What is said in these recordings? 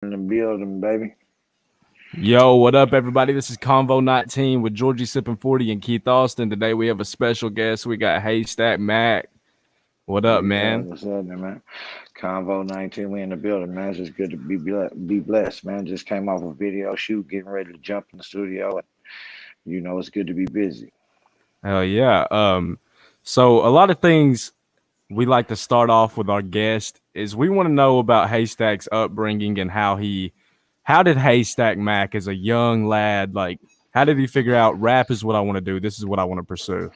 In the building, baby. Yo, what up, everybody? This is Convo 19 with Georgie Sipping 40 and Keith Austin. Today we have a special guest. We got Haystak Mac. What up, Yeah, man? what's happening, man? CONVO-19, we in the building, man. It's just good to be blessed, man. Just came off a video shoot, getting ready to jump in the studio, and it's good to be busy. Hell yeah. So a lot of things we like to start off with our guest is we want to know about Haystak's upbringing and how did Haystack Mac as a young lad, like, how did he figure out rap is what I want to do? This is what I want to pursue.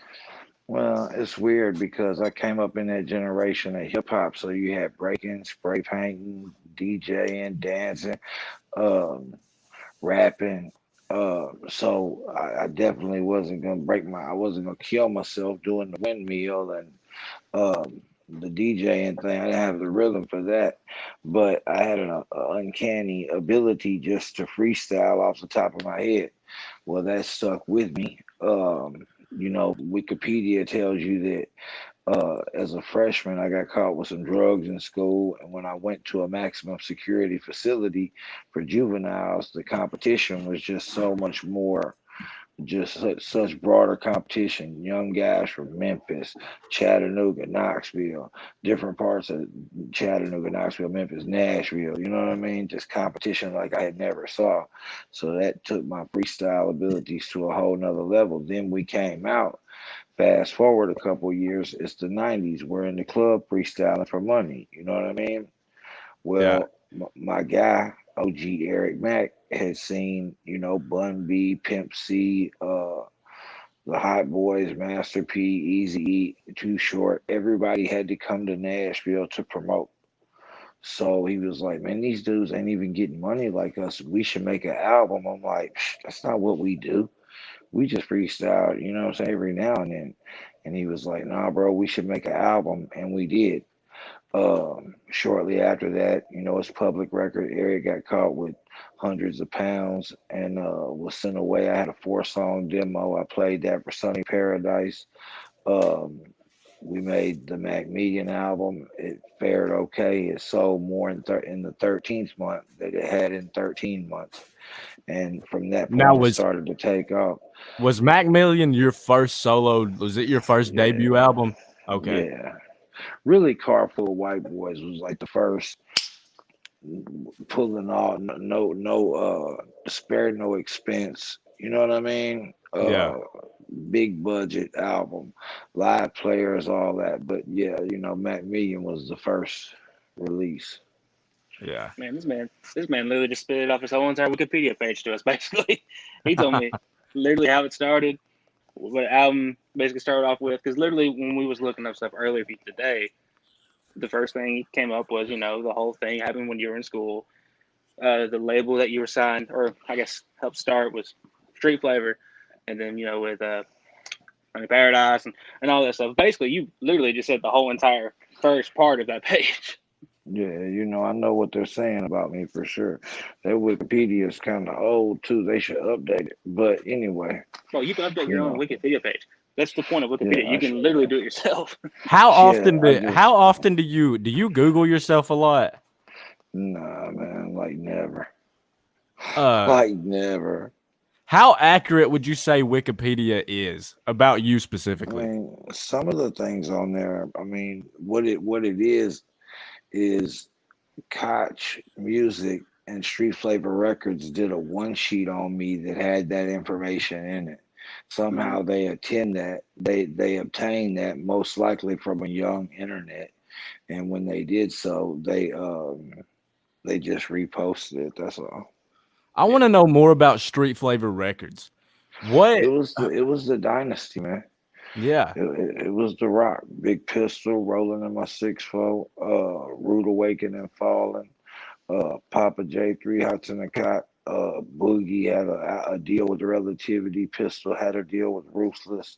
Well, it's weird because I came up in that generation of hip hop, so you had breaking, spray painting, DJing, dancing, um, rapping. So I definitely wasn't gonna I wasn't gonna kill myself doing the windmill and the DJing thing. I didn't have the rhythm for that, but I had an uncanny ability just to freestyle off the top of my head. Well, that stuck with me. Wikipedia tells you that as a freshman, I got caught with some drugs in school, and when I went to a maximum security facility for juveniles, the competition was just so much more, just such broader competition. Young guys from Memphis, Chattanooga, Knoxville, different parts of Chattanooga, Knoxville, Memphis, Nashville. You know what I mean? Just competition like I had never saw. So that took my freestyle abilities to a whole nother level. Then we came out. Fast forward a couple years, it's the '90s. We're in the club freestyling for money. You know what I mean? Yeah. Well, my guy, OG Eric Mack, had seen, Bun B, Pimp C, the Hot Boys, Master P, Easy E, Too Short. Everybody had to come to Nashville to promote. So he was like, man, these dudes ain't even getting money like us. We should make an album. I'm like, that's not what we do. We just freestyle, you know what I'm saying, every now and then. And he was like, nah, bro, we should make an album. And we did. Shortly after that, it's public record. Eric got caught with hundreds of pounds and was sent away. I had a 4-song demo. I played that for Sunny Paradise. Um, we made the Mac Million album. It fared okay. It sold more in the 13th month than it had in 13 months. And from that Now point, it was started to take off. was Mac Million your first solo? Was it your first debut Yeah, album? Okay. yeah. Really, Car Full of White Boys was like the first pulling all spare no expense. You know what I mean? Yeah. Big budget album, live players, all that. But yeah, Mac Million was the first release. Yeah. Man, this man literally just spit it off his whole entire Wikipedia page to us. Basically, he told me literally how it started, what the album basically started off with. Because literally, when we was looking up stuff earlier today, the first thing he came up was the whole thing happened when you were in school. The label that you were signed, or I guess helped start, was Street Flavor, and then with Honey Paradise and all that stuff. Basically, you literally just said the whole entire first part of that page. Yeah, I know what they're saying about me for sure. That Wikipedia is kind of old too. They should update it. But anyway, Well, you can update you your own know, Wikipedia page. That's the point of yeah, Wikipedia. You can literally do it yourself. I just How often do you Google yourself a lot? nah, man, like never, Uh like never. how accurate would you say Wikipedia is about you I specifically? mean, some of the things on there. I mean, what it is Koch Music and Street Flavor Records did a one sheet on me that had that information in it. Hmm. Somehow they obtained that most likely from a young internet, and when they did so, they just reposted it. That's all. I want Yeah. to know more about Street Flavor Records. It What? was the dynasty, man. Yeah. It was the rock, Big Pistol, rolling in my 6'4", rude awakening and falling. Papa J, Three Hots in the Cot. Boogie had a deal with Relativity. Pistol had a deal with Ruthless.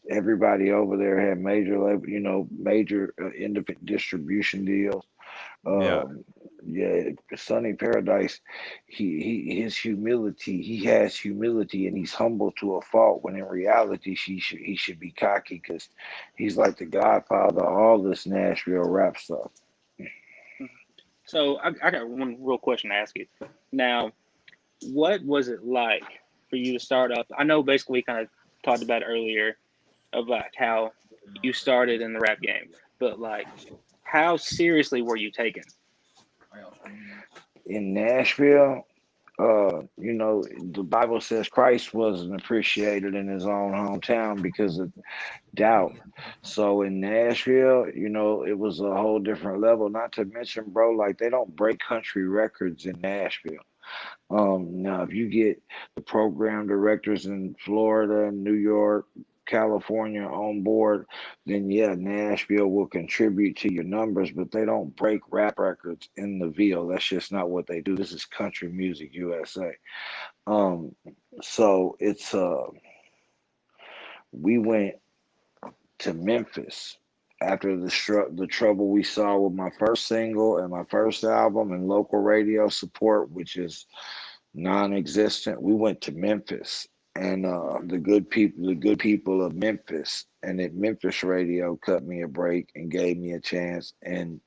Everybody over there had major label, major independent distribution deals. Yeah. Um, yeah, Sonny Paradise, his humility, he has humility and he's humble to a fault. When in reality, he should be cocky because he's like the godfather of all this Nashville rap stuff. So I got one real question to ask you. Now, what was it like for you to start up? I know basically we kind of talked about it earlier of like how you started in the rap game, but like how seriously were you taken? In Nashville, the Bible says Christ wasn't appreciated in his own hometown because of doubt. So in Nashville, it was a whole different level. Not to mention, bro, like they don't break country records in Nashville. Now, if you get the program directors in Florida and New York, California on board, then yeah, Nashville will contribute to your numbers, but they don't break rap records in the Ville. That's just not what they do. This is country music USA. Um, so we went to Memphis after the trouble we saw with my first single and my first album and local radio support, which is non-existent. We went to Memphis, and the good people of Memphis, and at Memphis radio cut me a break and gave me a chance. And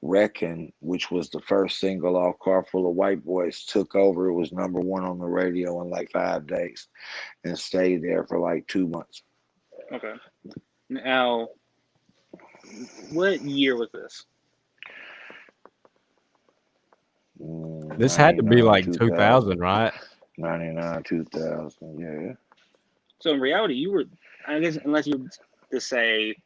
Reckon, which was the first single off Car Full of White Boys, took over. It was number one on the radio in like 5 days, and stayed there for like 2 months. Okay. Now, what year was this? This had to be 99, like 2000, 2000, right? 99, 2000. Yeah. So in reality, you were, I guess, unless you to say,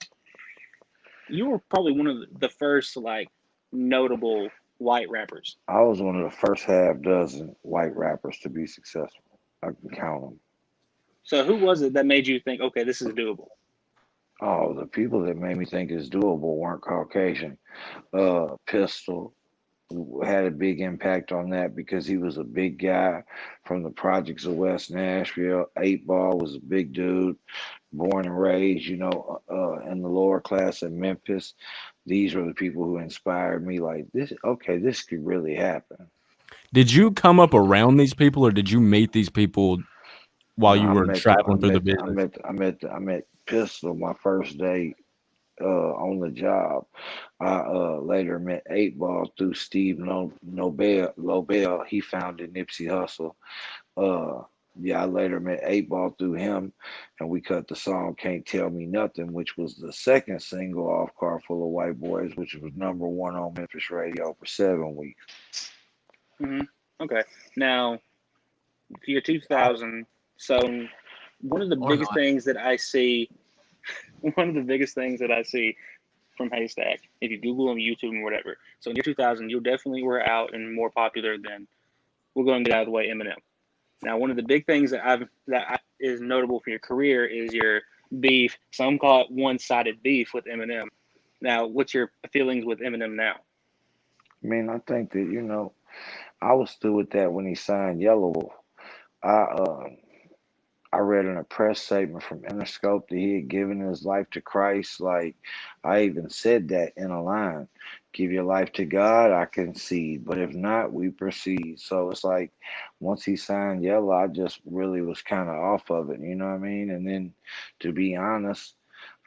you were probably one of the first like notable white rappers. I was one of the first half dozen white rappers to be successful. I can count them. So who was it that made you think, okay, this is doable? Oh, the people that made me think it's doable weren't Caucasian. Pistol had a big impact on that because he was a big guy from the projects of West Nashville. Eight Ball was a big dude, born and raised, in the lower class in Memphis. These were the people who inspired me. Like this, okay, this could really happen. Did you come up around these people, or did you meet these people while No, you were I traveling through the met, I business? met, I met, I met Pistol my first day on the job. I later met Eight Ball through Steve Nobel. Lobel. He founded Nipsey Hussle. Uh, yeah, I later met Eight Ball through him, and we cut the song "Can't Tell Me Nothing," which was the second single off "Car Full of White Boys," which was number one on Memphis radio for 7 weeks. Hmm. Okay. Now, for your 2000, so one of the biggest things that I see, one of the biggest things that I see from Haystack, if you Google them, YouTube, and whatever. So in year 2000, you definitely were out and more popular than, we're going to get out of the way, Eminem. Now, one of the big things is notable for your career is your beef. Some call it one-sided beef with Eminem. Now, what's your feelings with Eminem now? I mean, I think that I was through with that when he signed Yellow Wolf. I uh, I read in a press statement from Interscope that he had given his life to Christ. Like, I even said that in a line: "Give your life to God, I concede. But if not, we proceed." So it's like once he signed Yellow, I just really was kind of off of it. You know what I mean? And then, to be honest,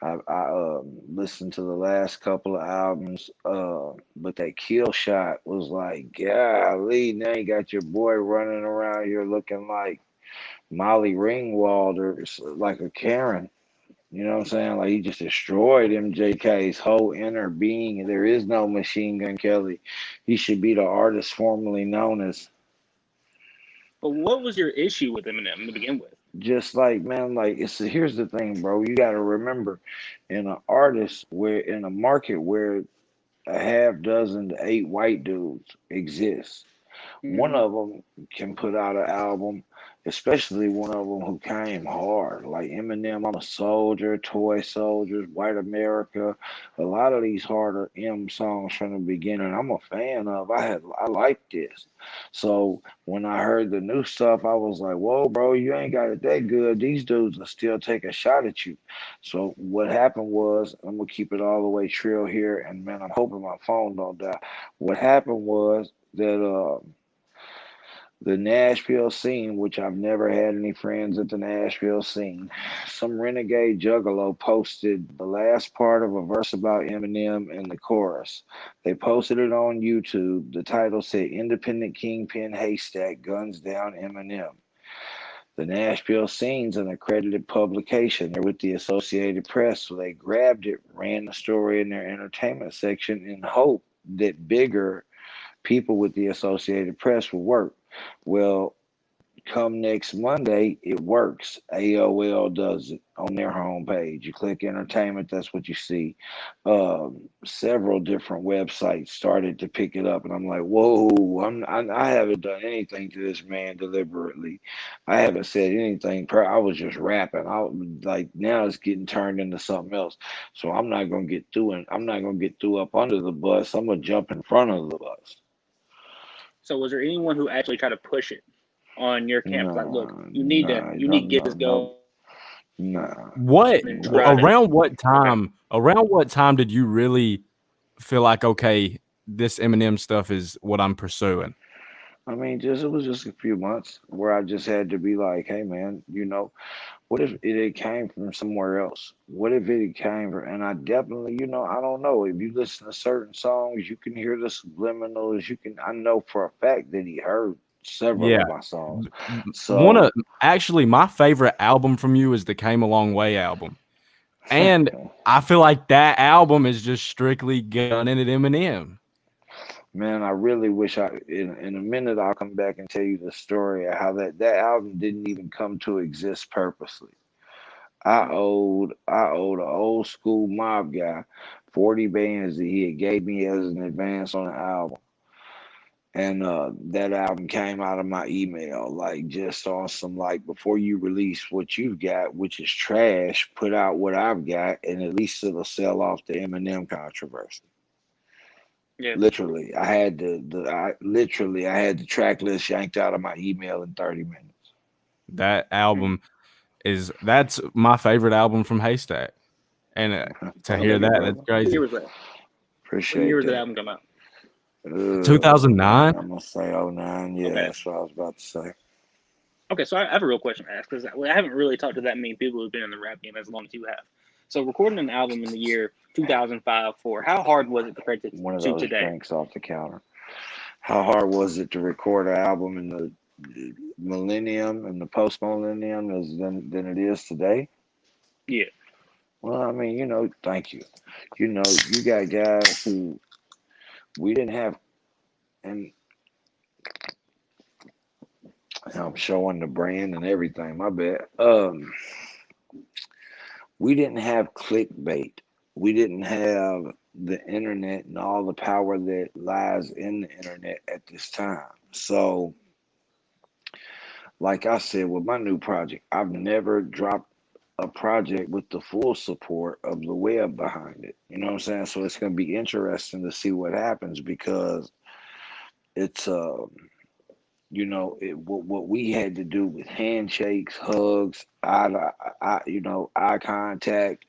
I listened to the last couple of albums, but that Kill Shot was like, golly, now you got your boy running around here looking like Molly Ringwald or like a Karen. You know what I'm saying? Like he just destroyed MJK's whole inner being. There is no Machine Gun Kelly. He should be the artist formerly known as. But what was your issue with Eminem to begin with? Just like man, like here's the thing, bro. You got to remember, in a market where a half dozen to eight white dudes exist, one Mm-hmm. of them can put out an album, especially one of them who came hard, like Eminem. I'm a soldier, Toy Soldiers, White America. A lot of these harder M songs from the beginning, I'm a fan of. I like this. So when I heard the new stuff, I was like, "Whoa, bro, you ain't got it that good. These dudes will still take a shot at you." So what happened was, I'm gonna keep it all the way trill here, and man, I'm hoping my phone don't die. What happened was that The Nashville scene, which I've never had any friends at the Nashville scene. Some renegade juggalo posted the last part of a verse about Eminem and the chorus. They posted it on YouTube. The title said Independent Kingpin Haystak Guns Down Eminem. The Nashville Scene's an accredited publication. They're with the Associated Press, so they grabbed it, ran the story in their entertainment section in hope that bigger people with the Associated Press will work. Well, come next Monday, it works. AOL does it on their homepage. You click entertainment, that's what you see. Several different websites started to pick it up, and I'm like, whoa! I haven't done anything to this man deliberately. I haven't said anything. I was just rapping. Like now it's getting turned into something else. So I'm not gonna get through, and I'm not gonna get through up under the bus. I'm gonna jump in front of the bus. So was there anyone who actually tried to push it on your campus? Like, look, No, you need to get this no, going no. What and No. try to. Okay. around what time did you really feel like, okay, this Eminem stuff is what I'm pursuing? I mean, just it was just a few months where I just had to be like, hey man, what if it had came from somewhere else? What if it had came from, and I definitely, I don't know. If you listen to certain songs, you can hear the subliminals. I know for a fact that he heard several Yeah. of my songs. One of So, actually my favorite album from you is the Came a Long Way album. And I feel like that album is just strictly gunning at Eminem. man, I really wish in a minute, I'll come back and tell you the story of how that album didn't even come to exist purposely. I owed an old school mob guy 40 bands that he had gave me as an advance on an album. And that album came out of my email, like just on some like before you release what you've got, which is trash, put out what I've got, and at least it'll sell off the Eminem controversy. Yeah. Literally, I had the track list yanked out of my email in 30 minutes. That album that's my favorite album from Haystak. And to Thank hear you, Okay. that, that's brother. What crazy. year was that? What year Appreciate was that that. album come out? Man, 2009? I'm gonna say '09. Yeah, Okay. that's what I was about to say. Okay. So I have a real question to ask because I haven't really talked to that many people who've been in the rap game as long as you have. So recording an album in the year 2005 for how hard was it compared One of to those today? drinks off the counter. How hard was it to record an album in the millennium and the post millennium than it is today? Yeah. Well, I mean, thank you. You got guys who we didn't have, and I'm showing the brand and everything. My bad. We didn't have clickbait. We didn't have the internet and all the power that lies in the internet at this time. So, like I said, with my new project, I've never dropped a project with the full support of the web behind it. You know what I'm saying? So it's going to be interesting to see what happens because it's what we had to do with handshakes, hugs, eye contact,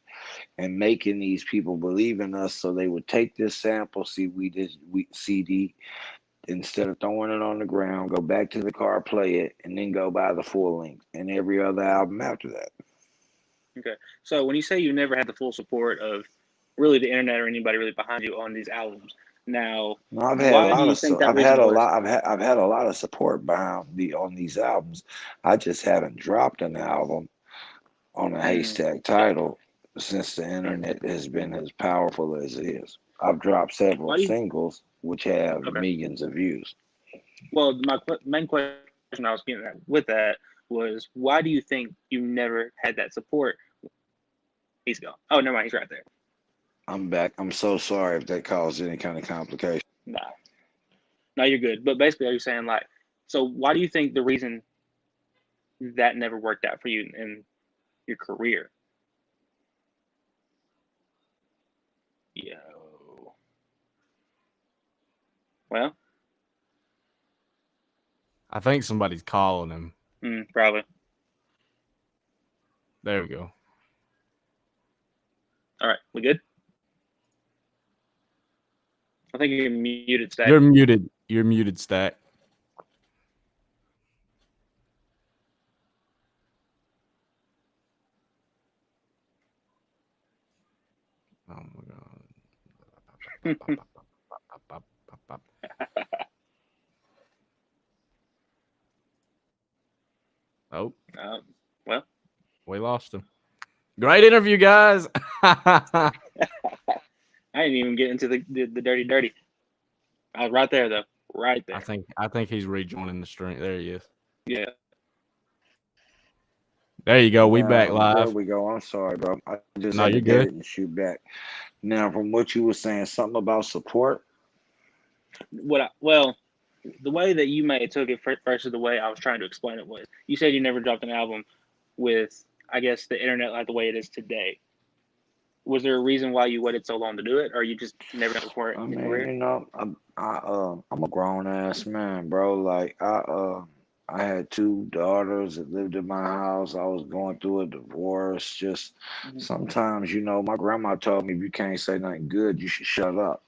and making these people believe in us so they would take this sample CD instead of throwing it on the ground, go back to the car, play it, and then go buy the full length and every other album after that. Okay. So when you say you never had the full support of really the internet or anybody really behind you on these albums, now No, I've had a why do lot you of think so that I've had reason a was? lot I've had a lot of support behind the on these albums. I just haven't dropped an album on a Haystack Gotcha. title since the internet has been as powerful as it is. I've dropped several Why do you? singles which have Okay. millions of views. Well, my main question I was getting at with that was why do you think you never had that support? He's gone. Oh, never mind. He's right there. I'm back. I'm so sorry if that caused any kind of complication. Nah, no, you're good. But basically, are you saying like, so why do you think the reason that never worked out for you in your career? Yo. Well, I think somebody's calling him. probably. There we go. All right, we good? I think you're muted, Stack. You're muted. You're muted, Stack. Oh, Well, we lost him. Great interview, guys. I didn't even get into the dirty dirty. I was right there though, right there. I think he's rejoining the stream. There he is. Yeah. There you go. We back Now, there live. we go. I'm sorry, bro. I just No, had to you're get good. it and shoot back. Now, from what you were saying, something about support. Well, the way that you may have took it versus the way I was trying to explain it was you said you never dropped an album with, I guess, the internet like the way it is today. Was there a reason why you waited so long to do it, or you just never done it before I in your mean, career? I'm a grown ass man, bro. Like I had two daughters that lived in my house. I was going through a divorce. Just Mm-hmm. sometimes, my grandma told me if you can't say nothing good, you should shut up.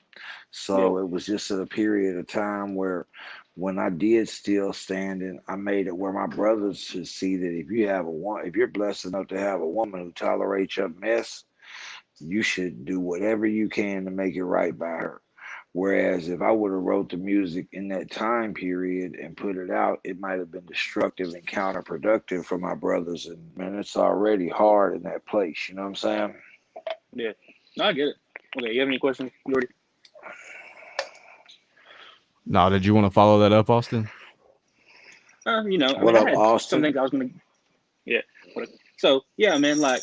Yeah. So it was just at a period of time where when I did still standing, I made it where my brothers should see that if you're blessed enough to have a woman who tolerates your mess, you should do whatever you can to make it right by her. Whereas if I would have wrote the music in that time period and put it out, it might have been destructive and counterproductive for my brothers. And man, it's already hard in that place. You know what I'm saying? Yeah. No, I get it. Okay, you have any questions, Jordy? No, did you want to follow that up, Austin? I What mean, I up, had some Austin? things I was gonna. Yeah. So yeah, man. Like,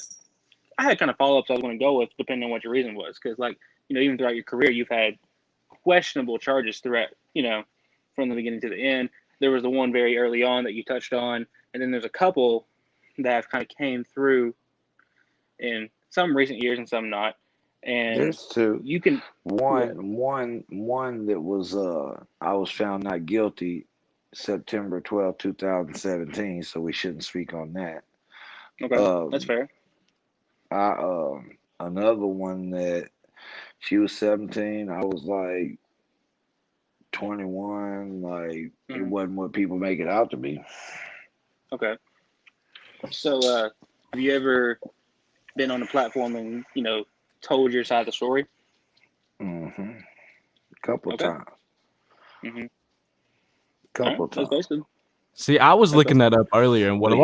I had kind of follow ups I was gonna go with, depending on what your reason was, because even throughout your career, you've had questionable charges throughout. From the beginning to the end. There was the one very early on that you touched on, and then there's a couple that have kind of came through in some recent years and some not. And There's two. you can, yeah, One that was I was found not guilty September 12th, 2017, so we shouldn't speak on that. okay, that's Um fair. Another one that she was 17, I was like 21, like it Hmm. wasn't what people make it out to be. Okay, so have you ever been on a platform and told your side of the story? Hmm. Couple Okay. times. Hmm. All right, Couple that's times. basically See, I was that's looking basically. that up earlier, and what But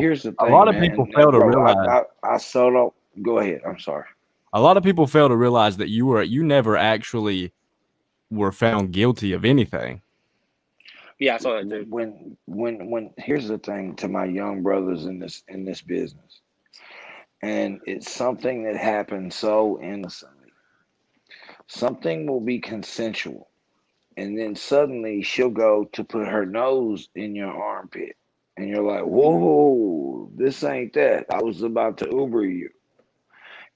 here's the a thing, lot of man. people And fail to bro, realize, I solo. Go ahead. I'm sorry. a lot of people fail to realize that you never actually were found guilty of anything. Yeah, I saw that too. When here's the thing to my young brothers in this business, and it's something that happens so innocently. Something will be consensual, and then suddenly she'll go to put her nose in your armpit, and you're like, Hmm. "Whoa, this ain't that. I was about to Uber you."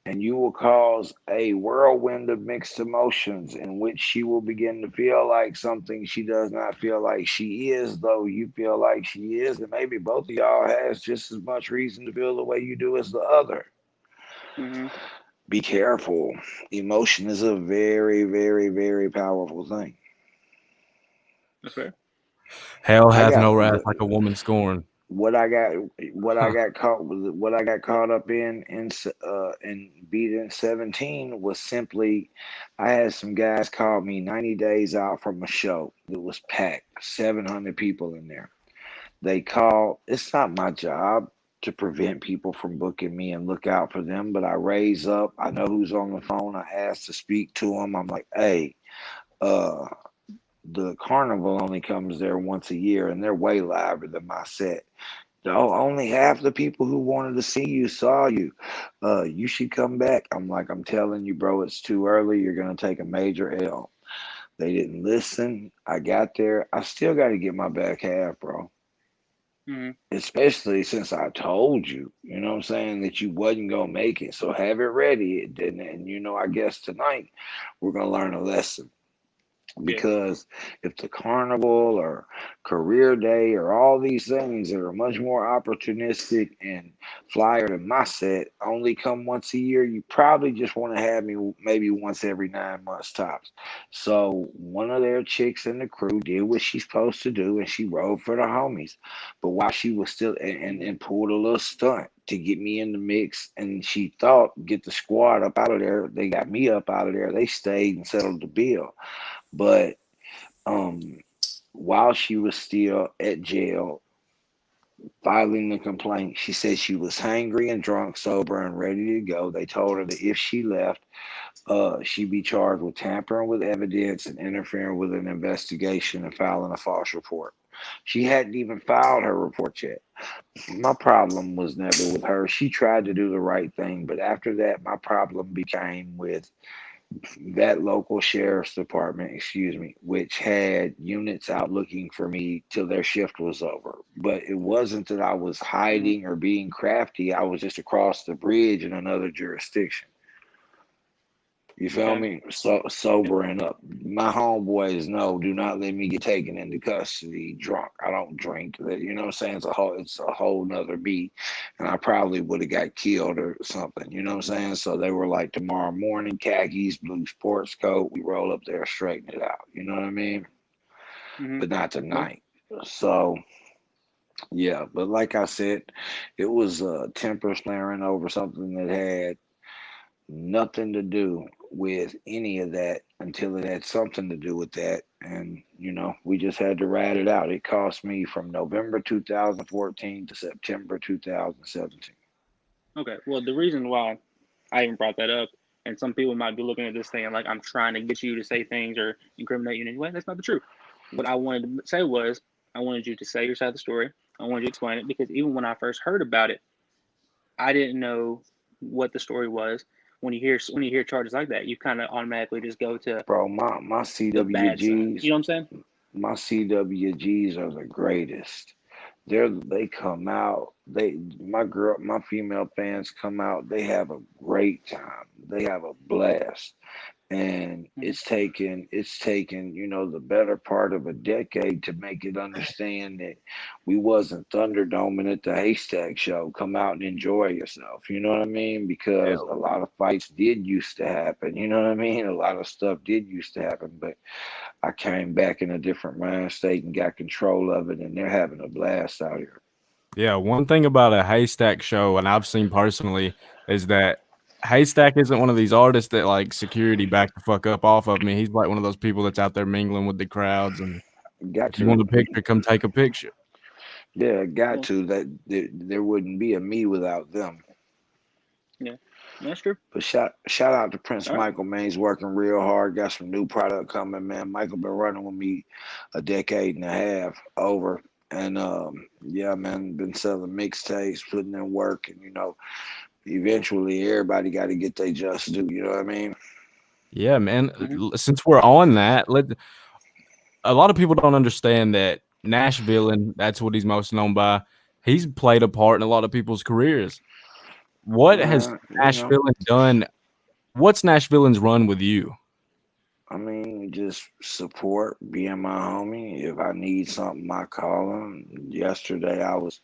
And you will cause a whirlwind of mixed emotions in which she will begin to feel like something she does not feel like she is, though you feel like she is, and maybe both of y'all has just as much reason to feel the way you do as the other. Hmm. Be careful. Emotion is a very, very, very powerful thing. That's fair. Hell I hath got no wrath like a woman scorned. what I got what I got caught up in beat in 17 was simply I had some guys call me 90 days out from a show that was packed, 700 people in there. They call, it's not my job to prevent people from booking me and look out for them, but I raise up, I know who's on the phone, I ask to speak to them. I'm like, hey, uh the carnival only comes there once a year and they're way louder than my set. No, only half the people who wanted to see you saw you. You should come back. I'm like, I'm telling you, bro, it's too early. You're gonna take a major L. They didn't listen. I got there. I still got to get my back half, bro. Hmm. Especially since I told you, you know what I'm saying, that you wasn't gonna make it. So have it ready. It didn't. And I guess tonight we're gonna learn a lesson. Yeah. Because if the carnival or career day or all these things that are much more opportunistic and flyer than my set only come once a year, you probably just want to have me maybe once every 9 months tops. So one of their chicks in the crew did what she's supposed to do, and she rode for the homies. But while she was still and pulled a little stunt to get me in the mix, and she thought get the squad up out of there, they got me up out of there. They stayed and settled the bill. But um, while she was still at jail filing the complaint, she said she was hangry and drunk, sober, and ready to go. They told her that if she left, she'd be charged with tampering with evidence and interfering with an investigation and filing a false report. She hadn't even filed her report yet. My problem was never with her. She tried to do the right thing, but after that, my problem became with that local sheriff's department, excuse me, which had units out looking for me till their shift was over. But it wasn't that I was Mhm. hiding or being crafty. I was just across the bridge in another jurisdiction. You feel Okay. me? So Yeah. sobering up. My homeboys know, do not let me get taken into custody drunk. I don't drink. You know what I'm saying? It's a whole nother beat. And I probably would have got killed or something. You know what I'm saying? So they were like tomorrow morning, khakis, blue sports coat. We roll up there, straighten it out. You know what I mean? Hmm. But not Yeah. tonight. So yeah, but like I said, it was temper flaring over something that had nothing to do with any of that until it had something to do with that. And, we just had to ride it out. It cost me from November 2014 to September 2017. Okay. Well, the reason why I even brought that up, and some people might be looking at this thing like I'm trying to get you to say things or incriminate you in any way. That's not the truth. What I wanted to say was I wanted you to say your side of the story. I wanted you to explain it because even when I first heard about it, I didn't know what the story was. When you hear charges like that, you kind of automatically just go to Bro, my the bad side. CWGs, You know what I'm saying? my CWGs are the greatest. They come out. My female fans come out. They have a great time. They have a blast. And Mm-hmm. it's taken the better part of a decade to make it understand that we wasn't thunderdoming at the Haystack show. Come out and enjoy yourself, you know what I mean? Because Hell, a lot of fights did used to happen, you know what I mean? A lot of stuff did used to happen, but I came back in a different mind state and got control of it, and they're having a blast out here. yeah. One thing about a Haystack show, and I've seen personally, is that Haystack isn't one of these artists that like security back the fuck up off of me. He's like one of those people that's out there mingling with the crowds, and Got if you want to. a picture, come take a picture. Yeah, got Yeah, to. That there wouldn't be a me without them. yeah, that's true. But shout out to Prince All right. Michael, man. He's working real hard. Got some new product coming, man. Michael been running with me a decade and a half over. And yeah, man, been selling mixtapes, putting in work, and eventually everybody got to get their just due. You know what I mean? Yeah, man. Mm-hmm. Since we're on that, a lot of people don't understand that Nashville, and that's what he's most known by. He's played a part in a lot of people's careers. What has Man, Nashville done? What's Nashville's run with you? I mean, just support, being my homie. If I need something, I call him. Yesterday, I was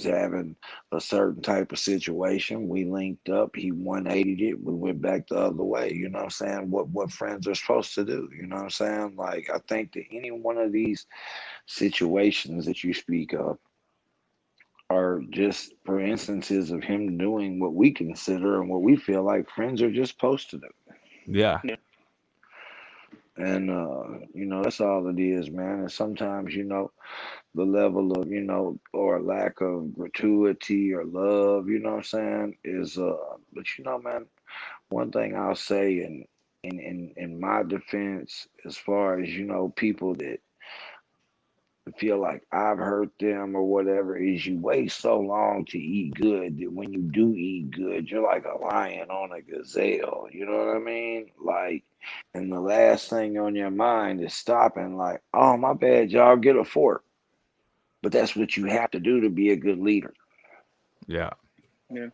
having a certain type of situation. We linked up. He 180'd it. We went back the other way. You know what I'm saying? What friends are supposed to do. You know what I'm saying? Like I think that any one of these situations that you speak of are just for instances of him doing what we consider and what we feel like friends are just supposed to do. Yeah, Yeah. And that's all it is, man. And sometimes, the level of, or lack of gratuity or love, you know what I'm saying, is but man, one thing I'll say in my defense, as far as, people that feel like I've hurt them or whatever, is you wait so long to eat good that when you do eat good, you're like a lion on a gazelle. You know what I mean? Like, and the last thing on your mind is stopping, like, oh, my bad, y'all, get a fork. But that's what you have to do to be a good leader. yeah. Yeah.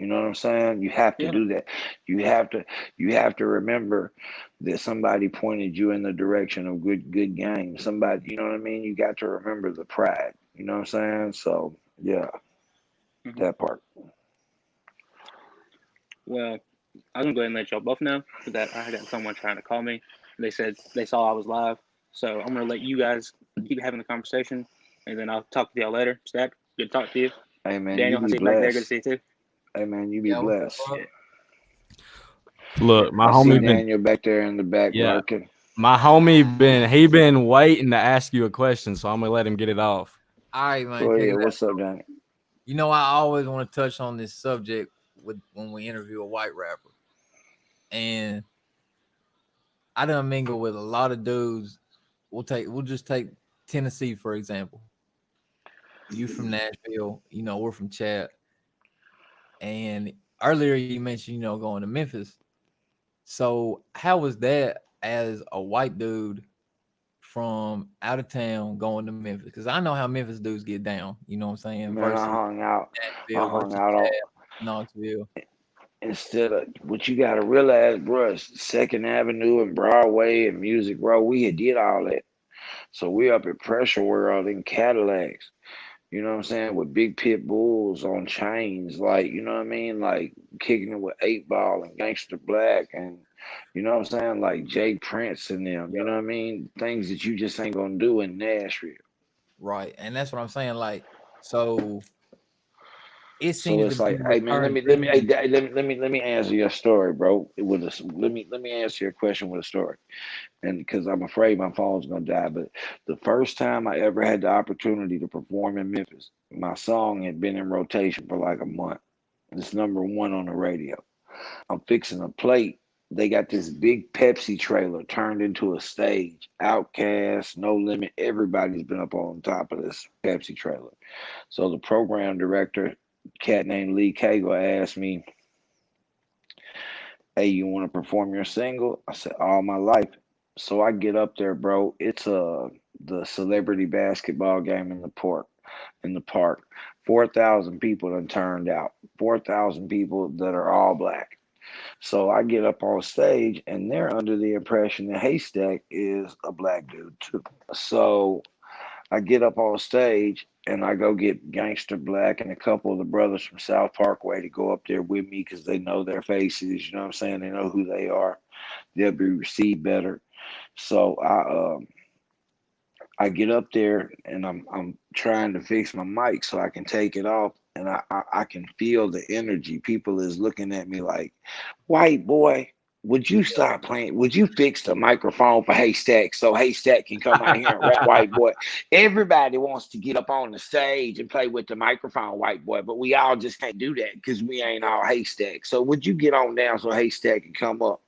You know what I'm saying? You have to Yeah. do that. You have to you have to remember that somebody pointed you in the direction of good game. Somebody, you know what I mean? You got to remember the pride. You know what I'm saying? So yeah, Hmm. that part. Well, I'm gonna go ahead and let y'all both know that I got someone trying to call me. They said they saw I was live, so I'm gonna let you guys keep having the conversation, and then I'll talk to y'all later. Stack, good to talk to you. Hey man, you Daniel, I be see you back there. Good to blessed. see you too. Hey man, you be Yeah, what's up, blessed. bro? Yeah, Look, my I see homie been Daniel back there in the back yeah, lurking. my homie been waiting to ask you a question, so I'm gonna let him get it off. All right, man. Go Check ahead. it out. What's up, Daniel? I always want to touch on this subject with when we interview a white rapper, and I done mingle with a lot of dudes. We'll just take Tennessee for example. You from Nashville, we're from Chat, and earlier you mentioned going to Memphis. So how was that as a white dude from out of town going to Memphis? Because I know how Memphis dudes get down. You know what I'm saying? Man, Versus I Nashville hung versus out on Chat, Knoxville. instead of what you gotta realize, bro, Second Avenue and Broadway and Music Row, we had did all that. So we up at Pressure World in Cadillacs. You know what I'm saying? With big pit bulls on chains, like you know what I mean, like kicking it with 8 Ball and Gangster Black, and you know what I'm saying, like Jay Prince and them. You know what I mean? Things that you just ain't gonna do in Nashville. Right. And that's what I'm saying. Like, so it So seems to it's be like, a hey man, recurring hey, theme. let me answer your story, bro. With a let me answer your question with a story, and because I'm afraid my phone's gonna die. But the first time I ever had the opportunity to perform in Memphis, my song had been in rotation for like a month. It's number one on the radio. I'm fixing a plate. They got this big Pepsi trailer turned into a stage. Outcast, No Limit, everybody's been up on top of this Pepsi trailer. So the program director, cat named Lee Cagle, asked me, "Hey, you want to perform your single?" I said, "All my life." So I get up there, bro. It's the celebrity basketball game in the park. 4,000 people done turned out. 4,000 people that are all black. So I get up on stage, and they're under the impression that Haystak is a black dude too. So I get up on stage and I go get Gangster Black and a couple of the brothers from South Parkway to go up there with me because they know their faces. You know what I'm saying? They know who they are. They'll be received better. So I get up there and I'm trying to fix my mic so I can take it off, and I can feel the energy. People is looking at me like, white boy, would you stop playing? Would you fix the microphone for Haystack so Haystack can come out here and rap, white boy? Everybody wants to get up on the stage and play with the microphone, white boy, but we all just can't do that because we ain't all Haystack. So would you get on down so Haystack can come up?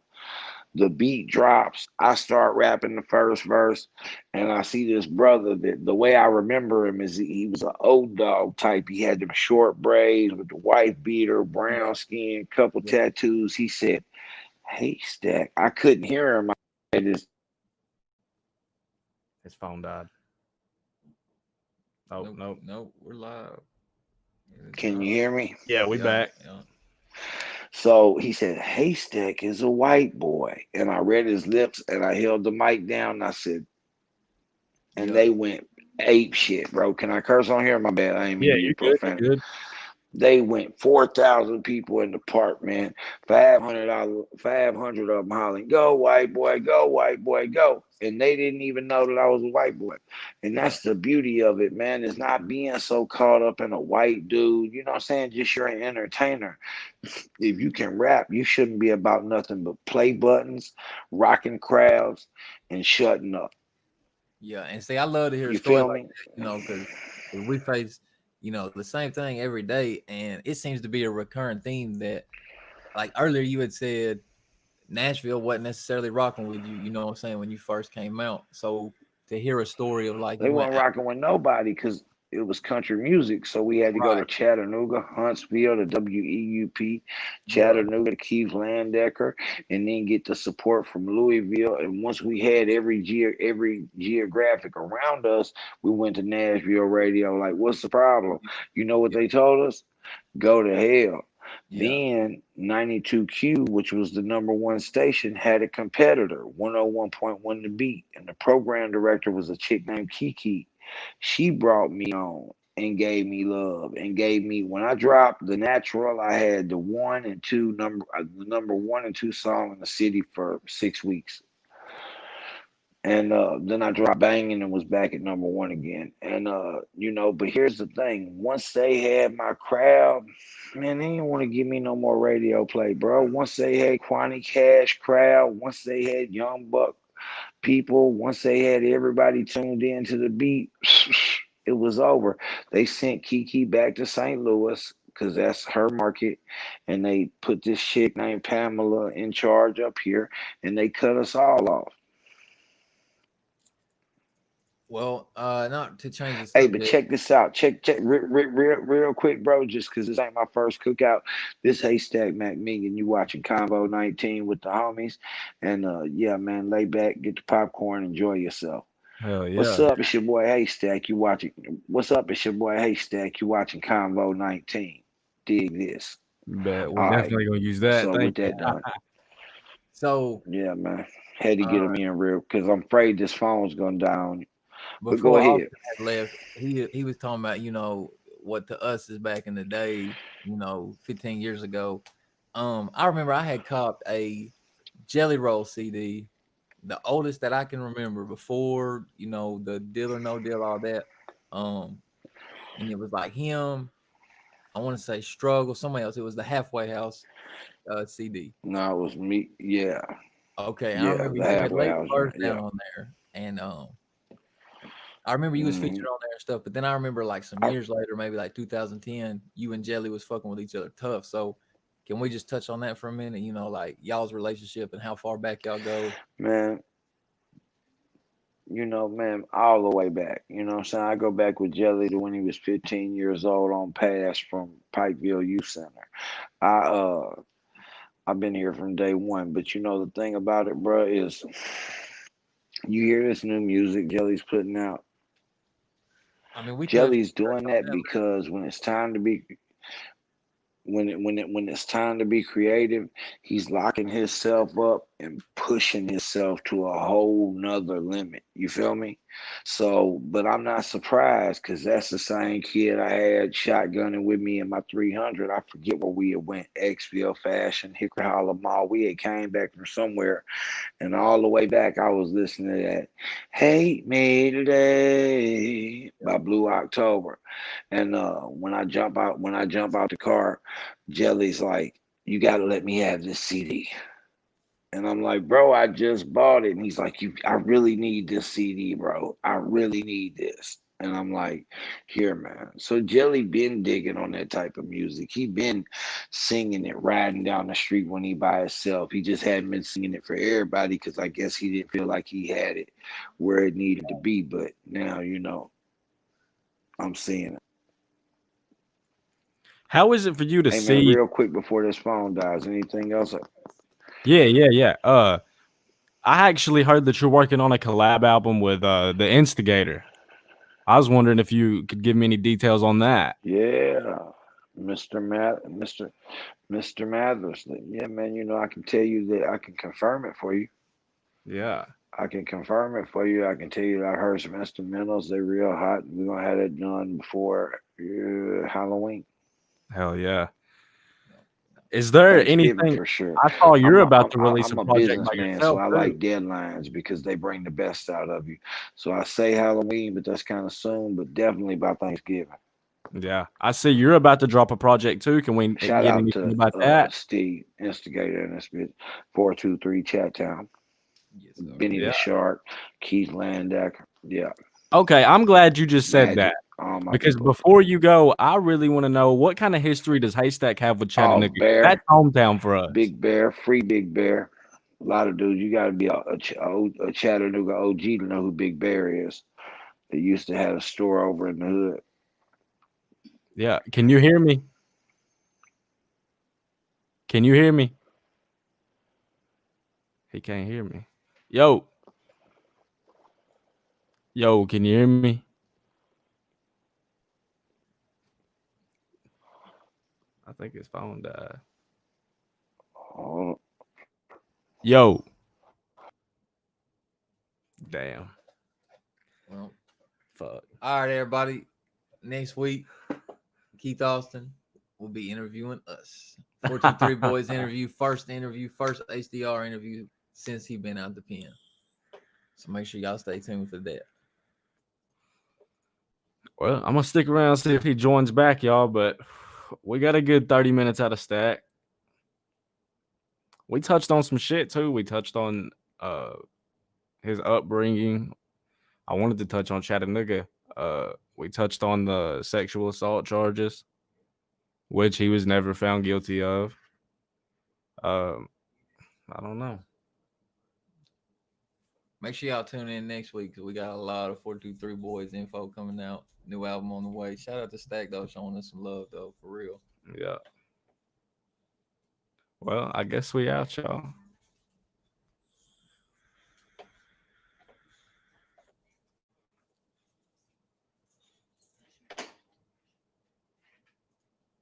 The beat drops. I start rapping the first verse, and I see this brother that the way I remember him is he was an old dog type. He had them short braids with the white beater, Yeah. brown skin, couple Yeah. tattoos. He said, "Hey, Stack." I couldn't hear him. I just, His phone died. Oh Nope. nope. Nope. We're live. It is can live. you hear me? Yeah, we Yeah. back. Yeah. So he said, "Haystack is a white boy." And I read his lips and I held the mic down and I said, and Yeah. they went ape shit, bro. Can I curse on here? My bad. I ain't mean Yeah, to you're use good. profanity. You're good. They went 4,000 people in the park, man. $500, 500 of them hollering, "Go, white boy, go, white boy, go." And they didn't even know that I was a white boy. And that's the beauty of it, man, is not being so caught up in a white dude. You know what I'm saying? Just you're an entertainer. If you can rap, you shouldn't be about nothing but play buttons, rocking crowds, and shutting up. Yeah. And see, I love to hear You stories feel like me? that, because we face, the same thing every day. And it seems to be a recurring theme that, like earlier, you had said Nashville wasn't necessarily rocking with you, you know what I'm saying, when you first came out. So to hear a story of like They you went weren't out, rocking with nobody because it was country music. So we had to go right. to Chattanooga, Huntsville, to WEUP, Yeah. Chattanooga to Keith Landecker, and then get the support from Louisville. And once we had every geographic around us, we went to Nashville radio. Like, what's the problem? You know what they told us? Go to hell. Yeah. Then 92Q, which was the number one station, had a competitor, 101.1 The Beat, and the program director was a chick named Kiki. She brought me on and gave me love and gave me when I dropped the natural, I had the number one and two song in the city for 6 weeks. And then I dropped banging and was back at number one again. And but here's the thing: once they had my crowd, man, they didn't want to give me no more radio play, bro. Once they had Quanny Cash crowd, once they had Young Buck people, once they had everybody tuned in to the beat, it was over. They sent Kiki back to St. Louis because that's her market, and they put this chick named Pamela in charge up here, and they cut us all off. Well, not to change the Hey, but subject. check this out. Check, real quick, bro. Just because this ain't my first cookout. This Haystack Mac Megan, you watching Convo-19 with the homies, and yeah, man, lay back, get the popcorn, enjoy yourself. Hell What's yeah. up? It's your boy Haystack. You watching? What's up? It's your boy Haystack. You watching Convo-19? Dig this. Bet we're All right. definitely gonna use that. So Thank with you. that done, So, yeah, man, had to get uh, him in real because I'm afraid this phone's gonna die on you. But go before ahead. Austin had left, he was talking about what to us is back in the day, 15 years ago. I remember I had copped a Jelly Roll CD, the oldest that I can remember before the Deal or No Deal, all that. Um, and it was like him. I want to say Struggle, somebody else. It was the Halfway House CD. No, it was me. Yeah, Okay, I yeah, remember the you had halfway laid house the verse joint. down Yeah. on there, and I remember you was Hmm. featured on there and stuff. But then I remember like some I, years later, maybe like 2010, you and Jelly was fucking with each other tough. So can we just touch on that for a minute? Like y'all's relationship and how far back y'all go. man, man, all the way back. You know what I'm saying? I go back with Jelly to when he was 15 years old on pass from Pikeville Youth Center. I I've been here from day one, but the thing about it, bro, is you hear this new music Jelly's putting out. I mean, we Jelly's touched doing on that that. because when it's time to be creative, he's locking himself up and pushing himself to a whole nother limit. You feel me? So, but I'm not surprised because that's the same kid I had shotgunning with me in my 300. I forget where we had went, Xville Fashion, Hickory Hollow Mall. We had came back from somewhere, and all the way back, I was listening to that "Hate Me Today" by Blue October. And when I jump out the car, Jelly's like, "You gotta let me have this CD." And I'm like, "Bro, I just bought it." And he's like, I really need this CD, bro. I really need this." And I'm like, "Here, man." So Jelly been digging on that type of music. He been singing it, riding down the street when he by himself. He just hadn't been singing it for everybody because I guess he didn't feel like he had it where it needed to be. But now, I'm seeing it. How is it for you to Hey man, see? real quick before this phone dies, anything else? Yeah, yeah, yeah. I actually heard that you're working on a collab album with the Instigator. I was wondering if you could give me any details on that. Yeah, Mr. Mr. Mathers. Yeah, man. I can tell you that I can confirm it for you. Yeah. I can confirm it for you. I can tell you that I heard some instrumentals. They're real hot. We're gonna have it done before Halloween, Hell yeah. Is there Thanksgiving anything? for sure. I saw you're about to release a I'm a project by businessman, so yourself I too. like deadlines because they bring the best out of you. So I say Halloween, but that's kind of soon. But definitely by Thanksgiving. Yeah. I see you're about to drop a project too. Can we Shout get out anything to about that? Steve, instigator in this bit, 423 Chat Town. Yes, sir. Benny Yeah. the Shark, Keith Landecker. Yeah, Okay, I'm glad you just said that Magic. All my because people. before you go, I really want to know what kind of history does Haystack have with Oh, Chattanooga? 'Cause that's Bear, hometown for us. Big Bear, free Big Bear. A lot of dudes, you got to be a Chattanooga OG to know who Big Bear is. They used to have a store over in the hood. Yeah. Can you hear me? Can you hear me? He can't hear me. Yo, yo, can you hear me? I think think his phone died. Oh, Yo. Damn. Well, Fuck. all right, everybody. Next week, Keith Austin will be interviewing us. 423 Boys first HDR interview since he been out the pen. So make sure y'all stay tuned for that. Well, I'm gonna stick around see if he joins back, y'all. But we got a good 30 minutes out of Stack. We touched on some shit too. We touched on his upbringing. I wanted to touch on Chattanooga. We touched on the sexual assault charges, which he was never found guilty of. I don't know. Make sure y'all tune in next week because we got a lot of 423 Boys info coming out. New album on the way. Shout out to Stack though, showing us some love though, for real. Yeah. Well, I guess we out, y'all.